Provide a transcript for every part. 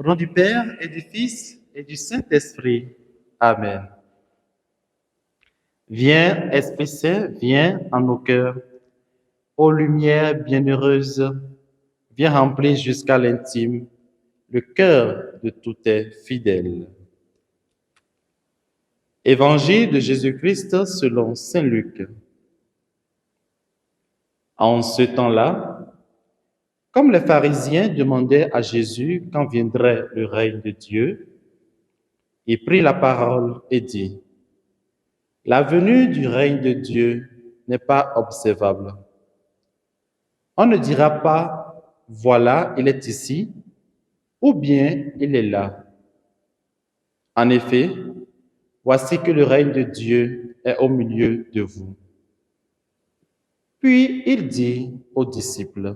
Au nom du Père et du Fils et du Saint-Esprit. Amen. Viens, Esprit Saint, viens en nos cœurs. Ô lumière bienheureuse, viens remplir jusqu'à l'intime le cœur de tous tes fidèles. Évangile de Jésus-Christ selon saint Luc. En ce temps-là, comme les pharisiens demandaient à Jésus quand viendrait le règne de Dieu, il prit la parole et dit: La venue du règne de Dieu n'est pas observable. On ne dira pas: voilà, il est ici, ou bien il est là. En effet, voici que le règne de Dieu est au milieu de vous. Puis il dit aux disciples: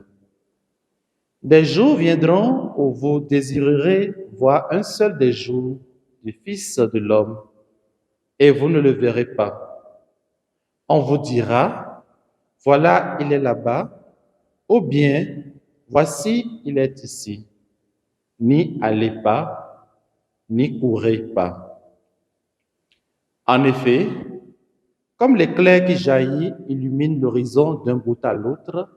Des jours viendront où vous désirerez voir un seul des jours du Fils de l'homme, et vous ne le verrez pas. On vous dira: voilà, il est là-bas, ou bien voici, il est ici. N'y allez pas, n'y courez pas. En effet, comme l'éclair qui jaillit illumine l'horizon d'un bout à l'autre,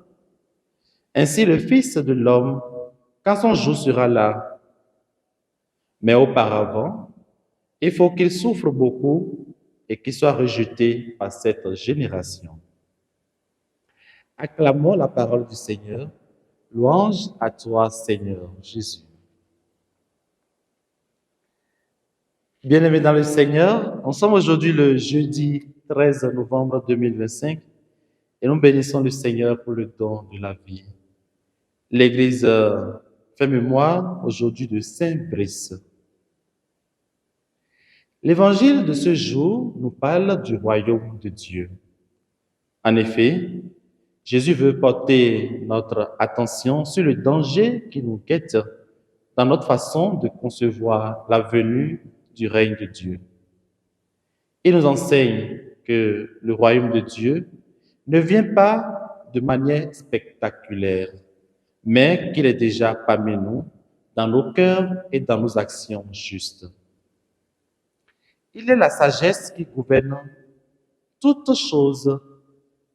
ainsi le Fils de l'homme, quand son jour sera là. Mais auparavant, il faut qu'il souffre beaucoup et qu'il soit rejeté par cette génération. Acclamons la parole du Seigneur. Louange à toi, Seigneur Jésus. Bien-aimés dans le Seigneur, nous sommes aujourd'hui le jeudi 13 novembre 2025 et nous bénissons le Seigneur pour le don de la vie. L'Église fait mémoire aujourd'hui de Saint Brice. L'évangile de ce jour nous parle du royaume de Dieu. En effet, Jésus veut porter notre attention sur le danger qui nous guette dans notre façon de concevoir la venue du règne de Dieu. Il nous enseigne que le royaume de Dieu ne vient pas de manière spectaculaire, mais qu'il est déjà parmi nous, dans nos cœurs et dans nos actions justes. Il est la sagesse qui gouverne toutes choses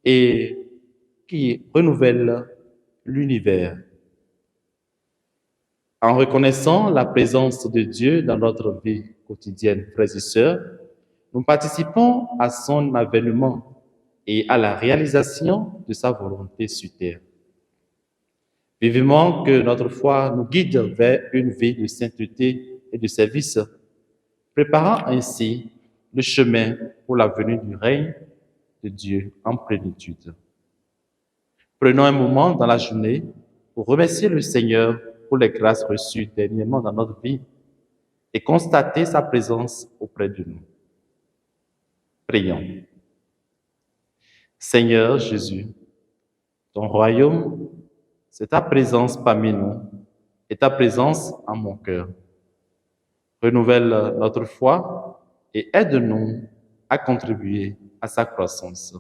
et qui renouvelle l'univers. En reconnaissant la présence de Dieu dans notre vie quotidienne, frères et sœurs, nous participons à son avènement et à la réalisation de sa volonté sur terre. Vivement que notre foi nous guide vers une vie de sainteté et de service, préparant ainsi le chemin pour la venue du règne de Dieu en plénitude. Prenons un moment dans la journée pour remercier le Seigneur pour les grâces reçues dernièrement dans notre vie et constater sa présence auprès de nous. Prions. Seigneur Jésus, ton royaume, c'est ta présence parmi nous et ta présence en mon cœur. Renouvelle notre foi et aide-nous à contribuer à sa croissance.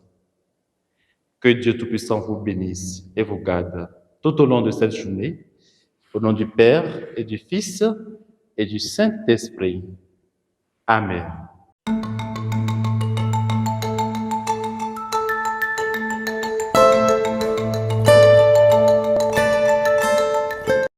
Que Dieu Tout-Puissant vous bénisse et vous garde tout au long de cette journée, au nom du Père et du Fils et du Saint-Esprit. Amen.